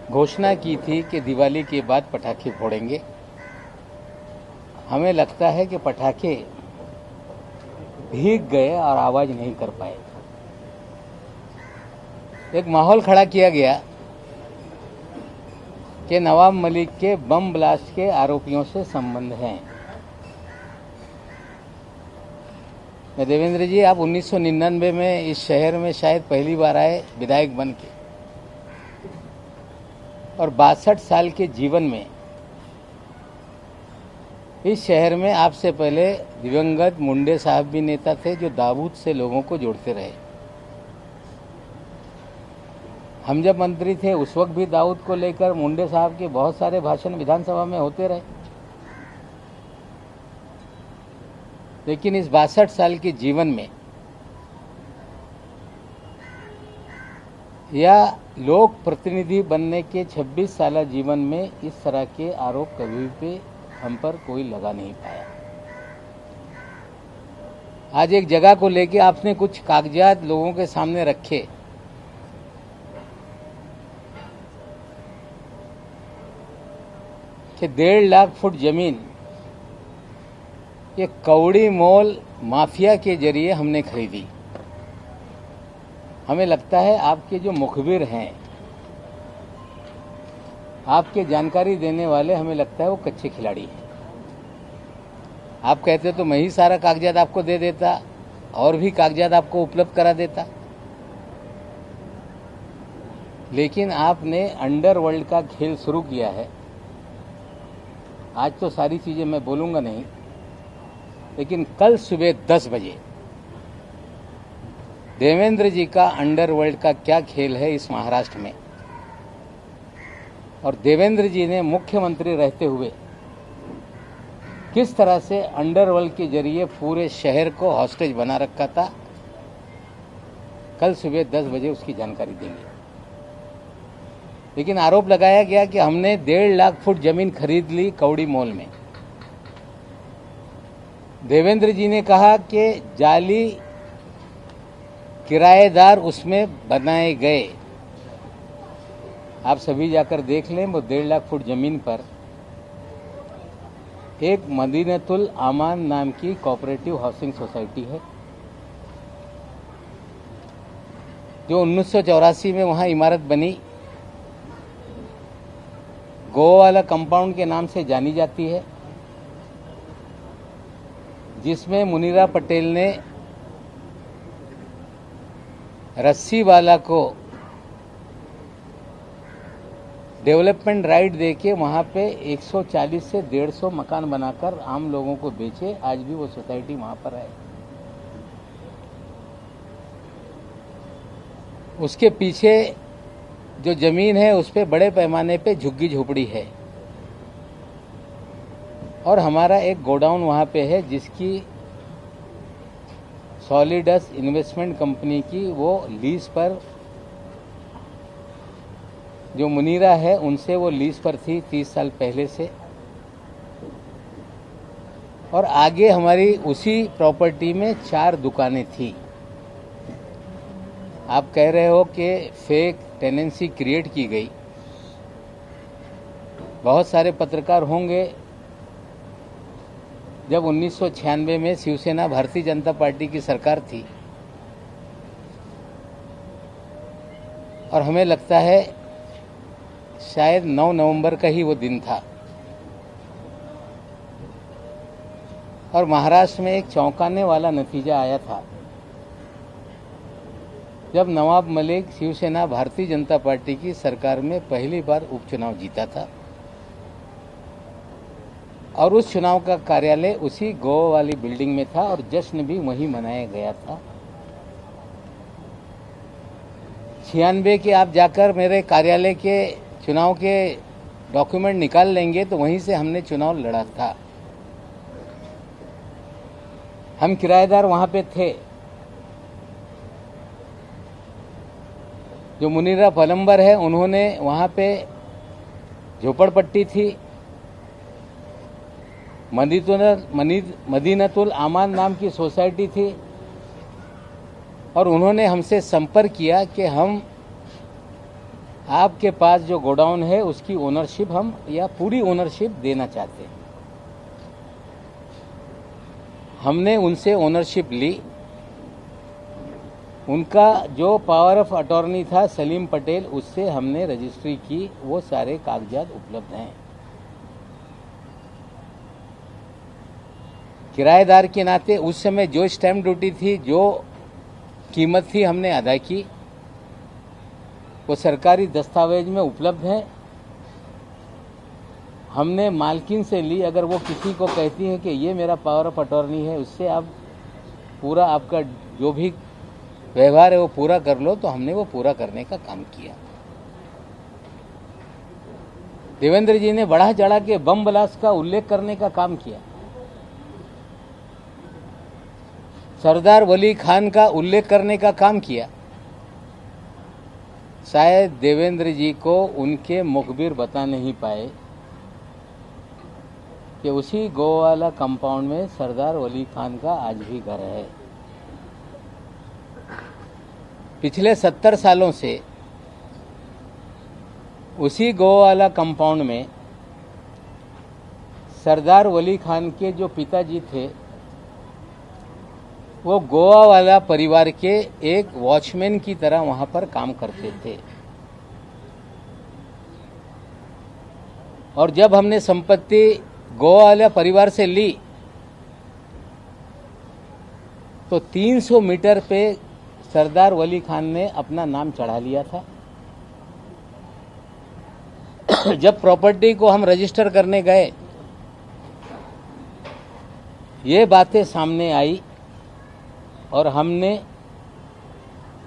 घोषणा की थी कि दिवाली के बाद पटाखे फोड़ेंगे। हमें लगता है कि पटाखे भीग गए और आवाज नहीं कर पाए। एक माहौल खड़ा किया गया कि नवाब मलिक के बम ब्लास्ट के आरोपियों से संबंध हैं। देवेंद्र जी, आप 1999 में इस शहर में शायद पहली बार आए विधायक बन के, और 62 साल के जीवन में इस शहर में आपसे पहले दिवंगत मुंडे साहब भी नेता थे जो दाऊद से लोगों को जोड़ते रहे। हम जब मंत्री थे उस वक्त भी दाऊद को लेकर मुंडे साहब के बहुत सारे भाषण विधानसभा में होते रहे। लेकिन इस 62 साल के जीवन में या लोक प्रतिनिधि बनने के 26 साल जीवन में इस तरह के आरोप कभी भी हम पर कोई लगा नहीं पाया। आज एक जगह को लेके आपने कुछ कागजात लोगों के सामने रखे कि 1.5 लाख फुट जमीन ये कौड़ी मोल माफिया के जरिए हमने खरीदी। हमें लगता है आपके जो मुखबिर हैं, आपके जानकारी देने वाले, हमें लगता है वो कच्चे खिलाड़ी हैं। आप कहते तो मैं ही सारा कागजात आपको दे देता और भी कागजात आपको उपलब्ध करा देता, लेकिन आपने अंडरवर्ल्ड का खेल शुरू किया है। आज तो सारी चीजें मैं बोलूंगा नहीं, लेकिन कल सुबह 10 बजे देवेंद्र जी का अंडरवर्ल्ड का क्या खेल है इस महाराष्ट्र में, और देवेंद्र जी ने मुख्यमंत्री रहते हुए किस तरह से अंडरवर्ल्ड के जरिए पूरे शहर को हॉस्टेज बना रखा था, कल सुबह 10 बजे उसकी जानकारी देंगे। लेकिन आरोप लगाया गया कि हमने 1.5 लाख फुट जमीन खरीद ली कौड़ी मोल में। देवेंद्र जी ने कहा कि जाली किराएदार उसमें बनाए गए। आप सभी जाकर देख लें, वो 1.5 लाख फुट जमीन पर एक मदीनतुल आमान नाम की कोऑपरेटिव हाउसिंग सोसाइटी है, जो 1984 में वहां इमारत बनी, गोवा वाला कंपाउंड के नाम से जानी जाती है, जिसमें मुनीरा पटेल ने रस्सी वाला को डेवलपमेंट राइट देके वहां पे 140 से 150 मकान बनाकर आम लोगों को बेचे। आज भी वो सोसाइटी वहां पर है। उसके पीछे जो जमीन है उस पे बड़े पैमाने पे झुग्गी झोपड़ी है, और हमारा एक गोडाउन वहां पे है जिसकी सॉलिडस इन्वेस्टमेंट कंपनी की वो लीज पर, जो मुनीरा है उनसे वो लीज पर थी 30 साल पहले से, और आगे हमारी उसी प्रॉपर्टी में 4 दुकानें थी। आप कह रहे हो कि फेक टेनेंसी क्रिएट की गई। बहुत सारे पत्रकार होंगे, जब 1996 में शिवसेना भारतीय जनता पार्टी की सरकार थी, और हमें लगता है शायद 9 नवंबर का ही वो दिन था, और महाराष्ट्र में एक चौंकाने वाला नतीजा आया था जब नवाब मलिक शिवसेना भारतीय जनता पार्टी की सरकार में पहली बार उपचुनाव जीता था, और उस चुनाव का कार्यालय उसी गोवा वाली बिल्डिंग में था और जश्न भी वहीं मनाया गया था। 96 के आप जाकर मेरे कार्यालय के चुनाव के डॉक्यूमेंट निकाल लेंगे तो वहीं से हमने चुनाव लड़ा था। हम किराएदार वहां पे थे। जो मुनीरा पलम्बर है उन्होंने वहां पे झोपड़पट्टी थी, मदीनतुल आमान नाम की सोसाइटी थी, और उन्होंने हमसे संपर्क किया कि हम आपके पास जो गोडाउन है उसकी ओनरशिप हम या पूरी ओनरशिप देना चाहते हैं। हमने उनसे ओनरशिप ली। उनका जो पावर ऑफ अटॉर्नी था सलीम पटेल, उससे हमने रजिस्ट्री की। वो सारे कागजात उपलब्ध हैं। किराएदार के नाते उस समय जो स्टैम्प ड्यूटी थी, जो कीमत थी, हमने अदा की। वो सरकारी दस्तावेज में उपलब्ध है। हमने मालकिन से ली। अगर वो किसी को कहती है कि ये मेरा पावर ऑफ अटॉर्नी है, उससे आप पूरा आपका जो भी व्यवहार है वो पूरा कर लो, तो हमने वो पूरा करने का काम किया। देवेंद्र जी ने बढ़ा चढ़ा के बम ब्लास्ट का उल्लेख करने का काम किया। सरदार वली खान का उल्लेख करने का काम किया। शायद देवेंद्र जी को उनके मुखबिर बता नहीं पाए कि उसी गोवाला कंपाउंड में सरदार वली खान का आज भी घर है। पिछले 70 सालों से उसी गोवाला कंपाउंड में सरदार वली खान के जो पिताजी थे, वो गोवा वाला परिवार के एक वॉचमैन की तरह वहां पर काम करते थे। और जब हमने संपत्ति गोवा वाला परिवार से ली, तो 300 मीटर पे सरदार वली खान ने अपना नाम चढ़ा लिया था। जब प्रॉपर्टी को हम रजिस्टर करने गए, ये बातें सामने आई और हमने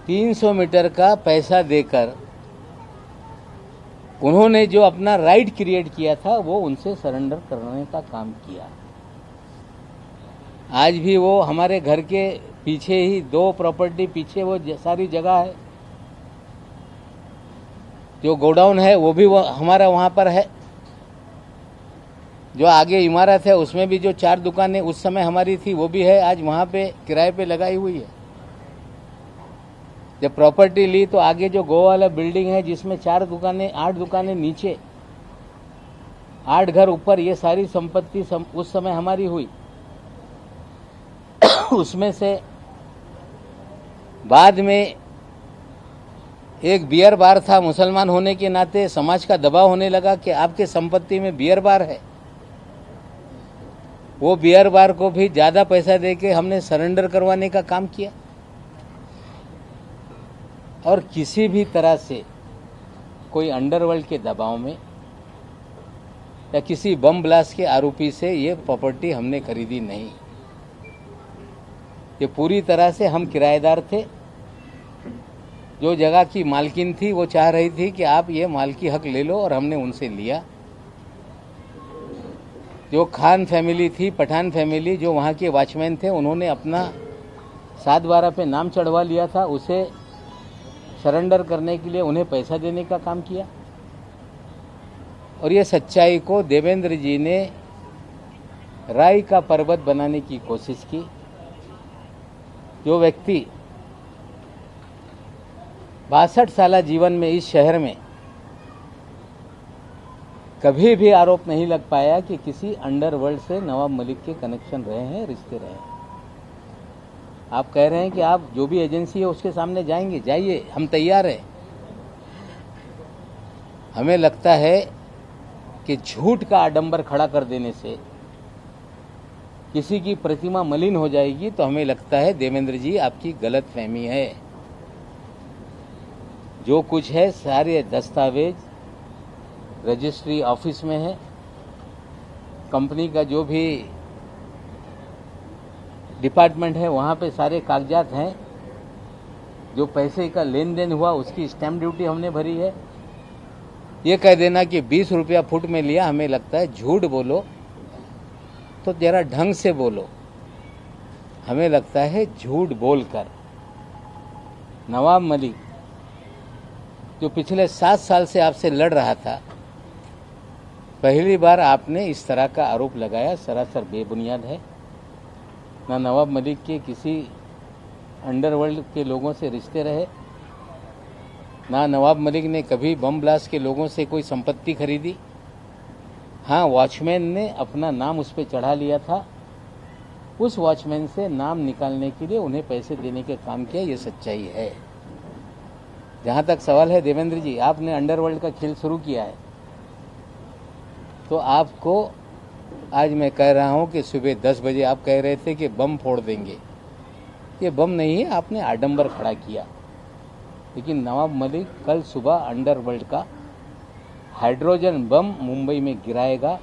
300 मीटर का पैसा देकर उन्होंने जो अपना राइट क्रिएट किया था वो उनसे सरेंडर करने का काम किया। आज भी वो हमारे घर के पीछे ही 2 प्रॉपर्टी पीछे वो सारी जगह है। जो गोडाउन है वो भी हमारा वहाँ पर है। जो आगे इमारत है उसमें भी जो 4 दुकानें उस समय हमारी थी वो भी है, आज वहाँ पे किराए पे लगाई हुई है। जब प्रॉपर्टी ली तो आगे जो गोवा वाला बिल्डिंग है जिसमें 8 दुकानें नीचे, 8 घर ऊपर, ये सारी संपत्ति उस समय हमारी हुई। उसमें से बाद में एक बियर बार था। मुसलमान होने के नाते समाज का दबाव होने लगा कि आपके संपत्ति में बियर बार है। वो बियर बार को भी ज्यादा पैसा देके हमने सरेंडर करवाने का काम किया। और किसी भी तरह से कोई अंडरवर्ल्ड के दबाव में या किसी बम ब्लास्ट के आरोपी से ये प्रॉपर्टी हमने खरीदी नहीं। ये पूरी तरह से हम किराएदार थे। जो जगह की मालकिन थी वो चाह रही थी कि आप ये मालकी हक ले लो, और हमने उनसे लिया। जो खान फैमिली थी, पठान फैमिली, जो वहाँ के वॉचमैन थे, उन्होंने अपना 7/12 पे नाम चढ़वा लिया था। उसे सरेंडर करने के लिए उन्हें पैसा देने का काम किया। और ये सच्चाई को देवेंद्र जी ने राई का पर्वत बनाने की कोशिश की। जो व्यक्ति 62 साल जीवन में इस शहर में कभी भी आरोप नहीं लग पाया कि किसी अंडरवर्ल्ड से नवाब मलिक के कनेक्शन रहे हैं, रिश्ते रहे हैं। आप कह रहे हैं कि आप जो भी एजेंसी है उसके सामने जाएंगे, जाइए, हम तैयार हैं। हमें लगता है कि झूठ का आडंबर खड़ा कर देने से किसी की प्रतिमा मलिन हो जाएगी। तो हमें लगता है देवेंद्र जी आपकी गलत फहमी है। जो कुछ है सारे दस्तावेज रजिस्ट्री ऑफिस में है। कंपनी का जो भी डिपार्टमेंट है वहाँ पे सारे कागजात हैं। जो पैसे का लेन देन हुआ उसकी स्टैम्प ड्यूटी हमने भरी है। ये कह देना कि 20 रुपया फुट में लिया, हमें लगता है झूठ बोलो तो जरा ढंग से बोलो। हमें लगता है झूठ बोलकर नवाब मलिक, जो पिछले 7 साल से आपसे लड़ रहा था, पहली बार आपने इस तरह का आरोप लगाया, सरासर बेबुनियाद है। ना नवाब मलिक के किसी अंडरवर्ल्ड के लोगों से रिश्ते रहे, ना नवाब मलिक ने कभी बम ब्लास्ट के लोगों से कोई संपत्ति खरीदी। हाँ, वॉचमैन ने अपना नाम उस पर चढ़ा लिया था, उस वॉचमैन से नाम निकालने के लिए उन्हें पैसे देने का काम किया, ये सच्चाई है। जहाँ तक सवाल है देवेंद्र जी, आपने अंडरवर्ल्ड का खेल शुरू किया है, तो आपको आज मैं कह रहा हूँ कि सुबह 10 बजे आप कह रहे थे कि बम फोड़ देंगे। ये बम नहीं है, आपने आडंबर खड़ा किया। लेकिन नवाब मलिक कल सुबह अंडरवर्ल्ड का हाइड्रोजन बम मुंबई में गिराएगा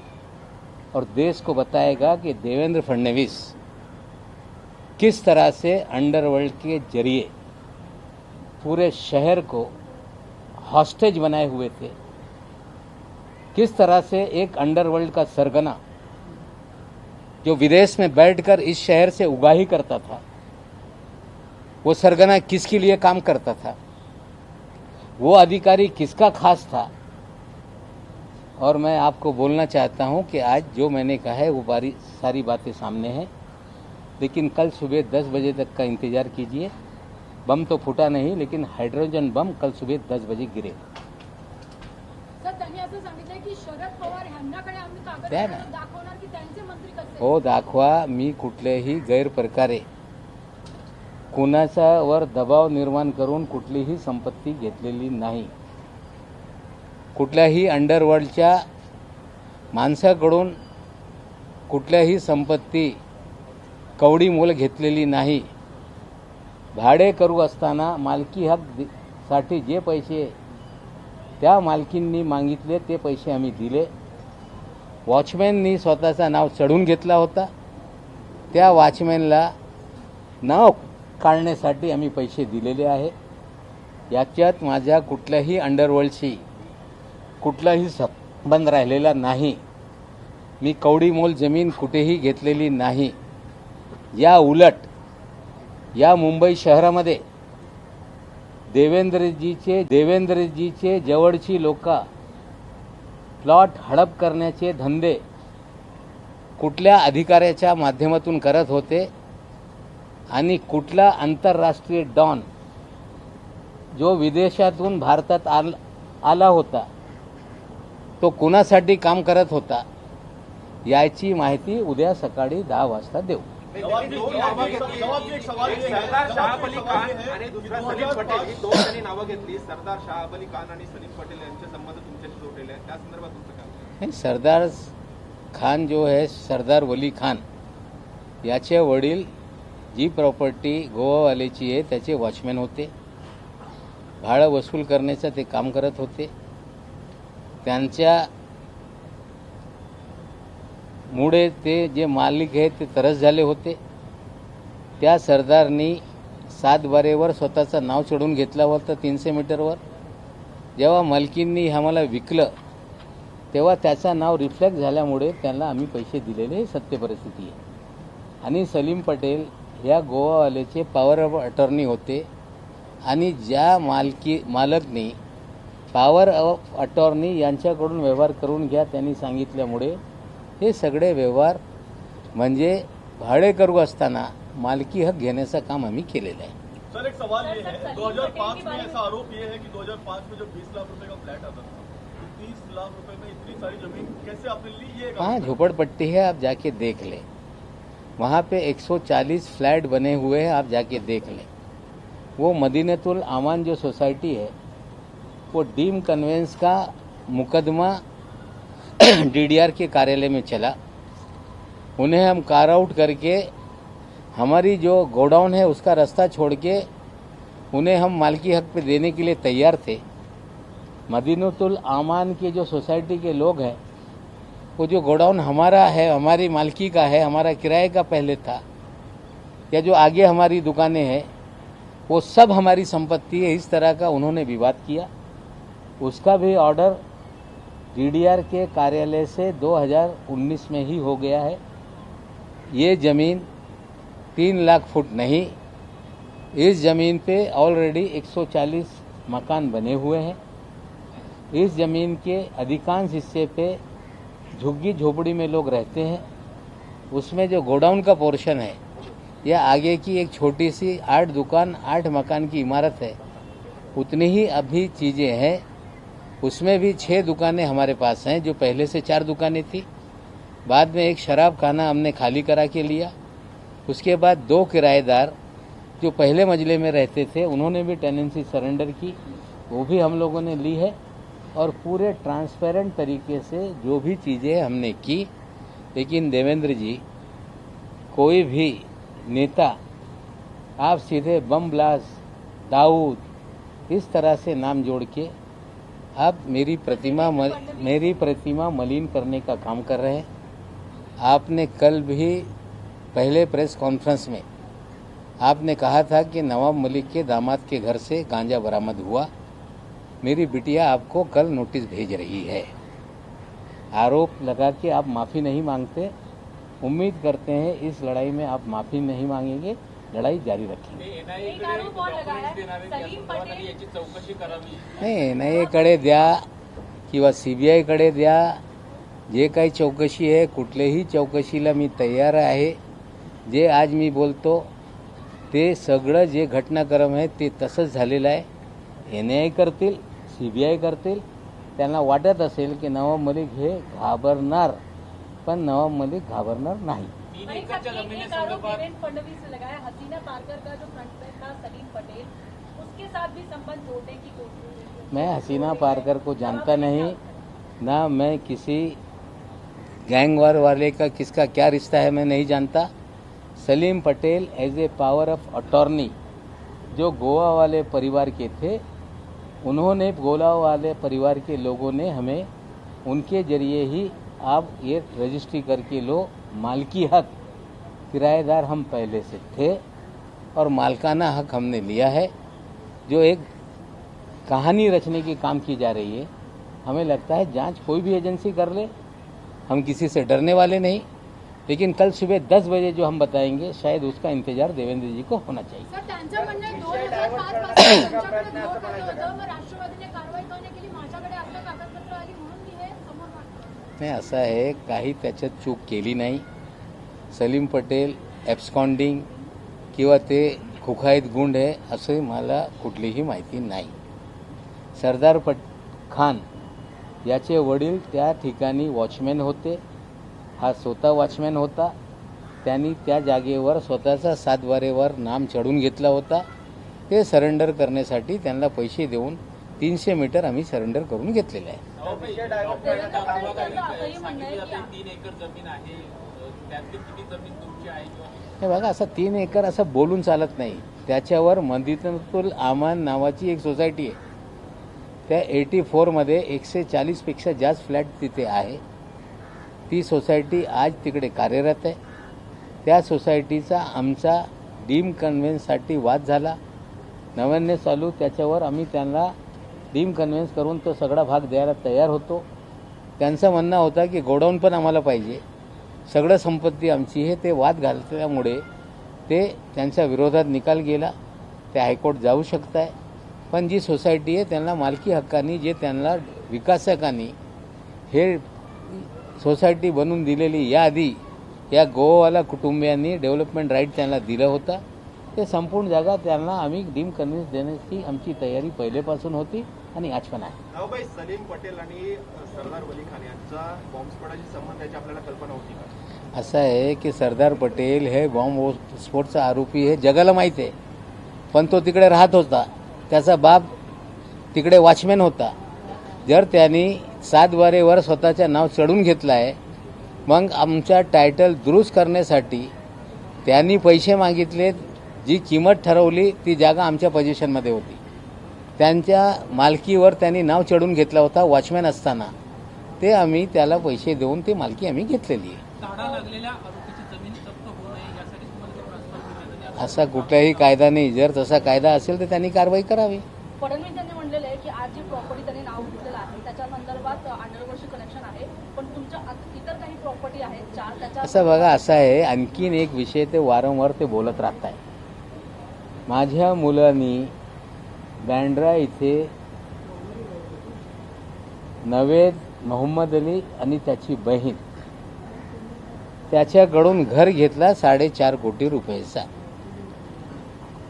और देश को बताएगा कि देवेंद्र फडणवीस किस तरह से अंडरवर्ल्ड के जरिए पूरे शहर को हॉस्टेज बनाए हुए थे, किस तरह से एक अंडरवर्ल्ड का सरगना जो विदेश में बैठकर इस शहर से उगाही करता था, वो सरगना किसके लिए काम करता था, वो अधिकारी किसका खास था। और मैं आपको बोलना चाहता हूं कि आज जो मैंने कहा है वो सारी बातें सामने हैं, लेकिन कल सुबह 10 बजे तक का इंतजार कीजिए। बम तो फूटा नहीं, लेकिन हाइड्रोजन बम कल सुबह 10 बजे गिरे। सर, त्यांनी असं सांगितलं की शरद पवार यांच्याकडे आम्ही कागद दाखवणार की त्यांचे मंत्री कसे हो दाखवा। मी कुठल्याही गैरप्रकारे कुणाच्यावर दबाव निर्माण करून कुठलीही संपत्ती घेतलेली नाही। कुठल्याही अंडरवर्ल्डच्या माणसाकडून कुठल्याही संपत्ती कवडी मोल घेतलेली नाही। भाडे करू असताना मालकी हक साठी जे पैसे त्या मालकींनी मागितले ते पैसे आम्ही दिले। वॉचमॅननी स्वतःचं नाव चढून घेतला होता, त्या वॉचमॅनला नाव काढण्यासाठी आम्ही पैसे दिलेले आहे। याच्यात माझ्या कुठल्याही अंडरवर्ल्डशी कुठलाही संबंध राहिलेला नाही। मी कवडी मोल जमीन कुठेही घेतलेली नाही। या उलट या मुंबई शहरामध्ये देवेंद्रजीचे जवळची लोक प्लॉट हडप करण्याचे धंदे कुठल्या अधिकाऱ्याच्या माध्यमातून करत होते आणि कुठला आंतरराष्ट्रीय डॉन जो विदेशातून भारतात आला होता तो कुणासाठी काम करत होता याची माहिती उद्या सकाळी 10 वाजता देऊ। सरदार शाहब अली खान आणि दुसरा सलीम पटेल ही दोन जणी नावं घेतली। सरदार शाहब अली खान आणि सलीम पटेल यांचे संबंध तुमच्याशी जोडलेले आहेत, त्या संदर्भात तुमचं काय? सरदार खान जो है सरदार वली खान याचे वडील जी प्रॉपर्टी गोवावाल्याची आहे त्याचे वॉचमॅन होते। भाडं वसूल करण्याचं ते काम करत होते। त्यांच्या मुळे ते जे मालिक आहेत ते तरस झाले होते। त्या सरदारनी 7/12वर स्वतःचं नाव चढून घेतलं होतं 300 मीटरवर। जेव्हा मालकींनी आम्हाला विकलं तेव्हा त्याचं नाव रिफ्लेक्ट झाल्यामुळे त्यांना आम्ही पैसे दिलेले, हे सत्य परिस्थिती आहे। आणि सलीम पटेल या गोवावाल्याचे पॉवर ऑफ अटॉर्नी होते आणि ज्या मालकनी पॉवर ऑफ अटॉर्नी यांच्याकडून व्यवहार करून घ्या त्यांनी सांगितल्यामुळे हे सगळे व्यवहार म्हणजे भाडे करू असताना मालकी हक घेण्याचं काम आम्ही केलेलं आहे। सर, एक सवाल ये है, 2005 में ऐसा आरोप ये है कि 2005 में जब 20 लाख रुपए का फ्लैट आता था तो 30 लाख रुपए में इतनी सारी जमीन कैसे आपने ली? ये हाँ, झोपड़पट्टी है, आप जाके देख लें। वहाँ पे 140 फ्लैट बने हुए हैं, आप जाके देख लें। वो मदीनतुल आमान जो सोसाइटी है वो डीम कन्वेंस का मुकदमा डीडीआर के कार्यालय में चला। उन्हें हम कार आउट करके हमारी जो गोडाउन है उसका रास्ता छोड़ के उन्हें हम मालकी हक पे देने के लिए तैयार थे। मदीनतुल आमान के जो सोसाइटी के लोग हैं वो जो गोडाउन हमारा है, हमारी मालकी का है, हमारा किराए का पहले था, या जो आगे हमारी दुकानें हैं वो सब हमारी संपत्ति है, इस तरह का उन्होंने विवाद किया। उसका भी ऑर्डर डीडीआर के कार्यालय से 2019 में ही हो गया है। ये ज़मीन 3 लाख फुट नहीं, इस ज़मीन पे ऑलरेडी 140 मकान बने हुए हैं। इस ज़मीन के अधिकांश हिस्से पे झुग्गी झोपड़ी में लोग रहते हैं। उसमें जो गोडाउन का पोर्शन है या आगे की एक छोटी सी 8 दुकान 8 मकान की इमारत है उतनी ही अभी चीज़ें हैं। उसमें भी 6 दुकानें हमारे पास हैं, जो पहले से 4 दुकानें थी। बाद में एक शराब खाना हमने खाली करा के लिया। उसके बाद 2 किराएदार जो पहले मजले में रहते थे, उन्होंने भी टेनेंसी सरेंडर की, वो भी हम लोगों ने ली है। और पूरे ट्रांसपेरेंट तरीके से जो भी चीज़ें हमने की। लेकिन देवेंद्र जी, कोई भी नेता आप सीधे बम ब्लास्ट, दाऊद इस तरह से नाम जोड़ के आप मेरी प्रतिमा मलिन करने का काम कर रहे हैं। आपने कल भी पहले प्रेस कॉन्फ्रेंस में आपने कहा था कि नवाब मलिक के दामाद के घर से गांजा बरामद हुआ। मेरी बिटिया आपको कल नोटिस भेज रही है। आरोप लगा के आप माफ़ी नहीं मांगते। उम्मीद करते हैं इस लड़ाई में आप माफ़ी नहीं मांगेंगे, लढाई जारी रखेंगे। एक आरोप और लगा है, सलीम पटेल नाही, NIA-कडे द्या किंवा CBI-कडे द्या, जे काही चौकशी आहे कुठल्याही चौकशीला मी तयार आहे। जे आज मी बोलतो ते सगळं जे घटनाक्रम आहे ते तसंच झालेलं आहे। NIA करतील, CBI करतील। त्यांना वाटत असेल की नवाब मलिक हे घाबरणार, पण नवाब मलिक घाबरणार नाही। एक आरोप देवेंद्र फडणवीस से लगाया, हसीना पारकर का जो फ्रंटमैन था सलीम पटेल, उसके साथ भी संबंध जोड़ने की कोशिश। मैं हसीना पारकर को जानता नहीं, ना मैं किसी गैंगवार वाले का किसका क्या रिश्ता है मैं नहीं जानता। Salim Patel as a power of attorney जो गोवा वाले परिवार के थे, उन्होंने गोवा वाले परिवार के लोगों ने हमें उनके जरिए ही आप ये रजिस्ट्री करके लो। मालकी हक किराएदार हम पहले से थे और मालकाना हक हमने लिया है। जो एक कहानी रचने की काम की जा रही है, हमें लगता है जांच कोई भी एजेंसी कर ले, हम किसी से डरने वाले नहीं। लेकिन कल सुबह 10 बजे जो हम बताएंगे, शायद उसका इंतजार देवेंद्र जी को होना चाहिए। सर, त्यांचं म्हणणं आहे 2005 पासून तुमच्याकडे नोट आलं होतं, मग राष्ट्रवादीने कारवाई करणे केली, माझ्याकडे आपलं कागदपत्र आली म्हणून मी हे समोर मांडलं। नाही, असं आहे, काही त्याच्यात चूक केली नाही। सलीम पटेल ॲब्स्कॉन्डिंग किंवा ते खुखाईत गुंड आहे असं मला कुठलीही माहिती नाही। सरदार खान याचे वडील त्या ठिकाणी वॉचमॅन होते, हा स्वतः वॉचमॅन होता। त्यांनी त्या जागेवर स्वतःचा 7 बारेवर नाम चढून घेतला होता। ते सरेंडर करण्यासाठी त्यांना पैसे देऊन 300 मीटर आम्ही सरेंडर करून घेतलेलं आहे। हे बघा, असं 3 एकर असं बोलून चालत नाही। त्याच्यावर मदिनातुल आमान नावाची एक सोसायटी आहे, त्या 84 मध्ये 140 पेक्षा जास्त फ्लॅट तिथे आहे। ती सोसायटी आज तिकडे कार्यरत आहे। त्या सोसायटीचा आमचा डीम कन्व्हेन्ससाठी वाद झाला। 99 चालू त्याच्यावर आम्ही त्यांना डीम कन्व्हेन्स करून तो सगळा भाग द्यायला तयार होतो। त्यांचं म्हणणं होता की गोडाऊन पण आम्हाला पाहिजे, सगळं संपत्ती आमची आहे। ते वाद घालल्यामुळे ते त्यांच्या विरोधात निकाल गेला। ते हायकोर्ट जाऊ शकत आहे। पण जी सोसायटी आहे त्यांना मालकी हक्कानी, जे त्यांना विकासकांनी हे सोसायटी बनवून दिलेली याआधी या गोवावाला कुटुंबियांनी डेव्हलपमेंट राईट त्यांना दिलं होतं। ते संपूर्ण जागा त्यांना आम्ही डीम कन्व्हेन्स देण्याची आमची तयारी पहिलेपासून होती आणि आज पण आहे। नावबाई, सलीम पटेल आणि सरदार वली खान यांचा बॉम्बस्फोटाशी संबंध याची आपल्याला कल्पना होती का? असं आहे की सरदार पटेल हे बॉम्बस्फोटचा आरोपी आहे, जगाला माहीत आहे। पण तो तिकडे राहत होता, त्याचा बाप तिकडे वॉचमॅन होता। जर त्यांनी 7 बारेवर स्वतःचं नाव चढून घेतलं आहे, मग आमच्या टायटल दुरुस्त करण्यासाठी त्यांनी पैसे मागितले। जी किंमत ठरवली ती जागा आमच्या पोझिशनमध्ये होती। त्यांच्या मालकीवर त्यांनी नाव चढून घेतला होता वॉचमॅन असताना। ते आम्ही त्याला पैसे देऊन ती मालकी आम्ही घेतलेली आहे। असा कुठलाही कायदा नाही। जर तसा कायदा असेल तर त्यांनी कारवाई करावी। फडणवीस यांनी म्हणलेलं आहे की आज जी प्रॉपर्टी त्यांनी नाव घेतलेलं आहे त्याच्या संदर्भात अंडरवर्ल्डशी कनेक्शन आहे, पण तुमच्या इतर काही प्रॉपर्टी आहेत 4 त्याच्या। असं बघा, असं आहे, आणखीन एक विषय ते वारंवार ते बोलत राहत आहे। माझ्या मुलांनी बँड्रा इथे नवेद मोहम्मद अली आणि त्याची बहीण त्याच्याकडून घर घेतला 4.5 कोटी रुपयाचा।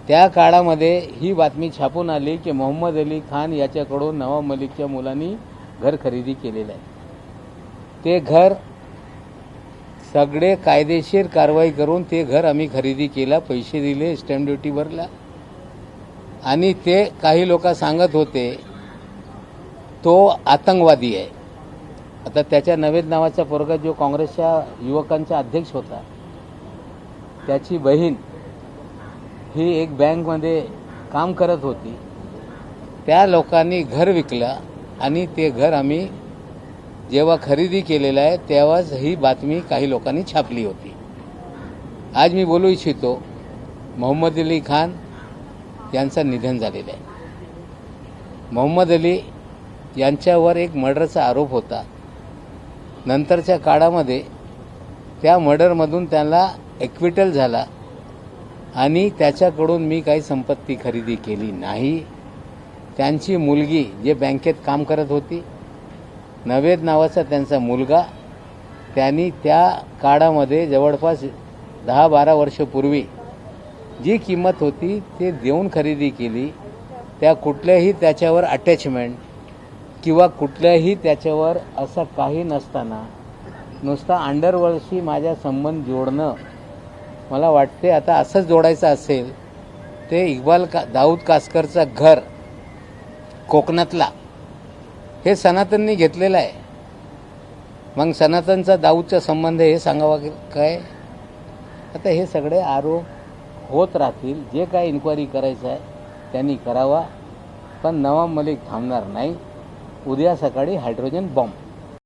त्या काळामध्ये ही बातमी छापून आली की मोहम्मद अली खान याच्याकडून नवाब मलिकच्या मुलांनी घर खरेदी केलेलं आहे. ते घर सगळे कायदेशीर कारवाई करून ते घर आम्ही खरेदी केला, पैसे दिले, स्टॅम्प ड्युटी भरला. आणि ते काही लोक सांगत होते तो आतंकवादी आहे. आता त्याच्या नवेद नावाचा पोरगा जो काँग्रेसच्या युवकांचा अध्यक्ष होता, त्याची बहीण ही एक बँकमध्ये काम करत होती. त्या लोकांनी घर विकलं आणि ते घर आम्ही जेव्हा खरेदी केलेलं आहे तेव्हाच ही बातमी काही लोकांनी छापली होती. आज मी बोलू इच्छितो, मोहम्मद अली खान यांचं निधन झालेलं आहे. मोहम्मद अली यांच्यावर एक मर्डरचा आरोप होता. नंतरच्या काळामध्ये त्या मर्डरमधून त्यांना ॲक्विटल झाला आणि त्याच्याकडून मी काही संपत्ती खरेदी केली नाही. त्यांची मुलगी जे बँकेत काम करत होती, नवेद नावाचा त्यांचा मुलगा, त्यांनी त्या काळामध्ये जवळपास 10-12 वर्षापूर्वी जी किंमत होती ते देऊन खरेदी केली. त्या कुठल्याही त्याच्यावर अटॅचमेंट किंवा कुठल्याही त्याच्यावर असं काही नसताना नुसता अंडरवर्ल्डशी माझा संबंध जोडणं, मला वाटते आता असंच जोडायचं असेल ते दाऊद कासकरचं घर कोकणातला हे सनातननी घेतलेलं आहे. मग सनातनचा दाऊदचा संबंध हे सांगावा काय? आता हे सगळे आरोप होत राहतील. जे काय इन्क्वायरी करायचं आहे त्यांनी करावा, पण नवाब मलिक थांबणार नाही. उद्या सकाळी हायड्रोजन बॉम्ब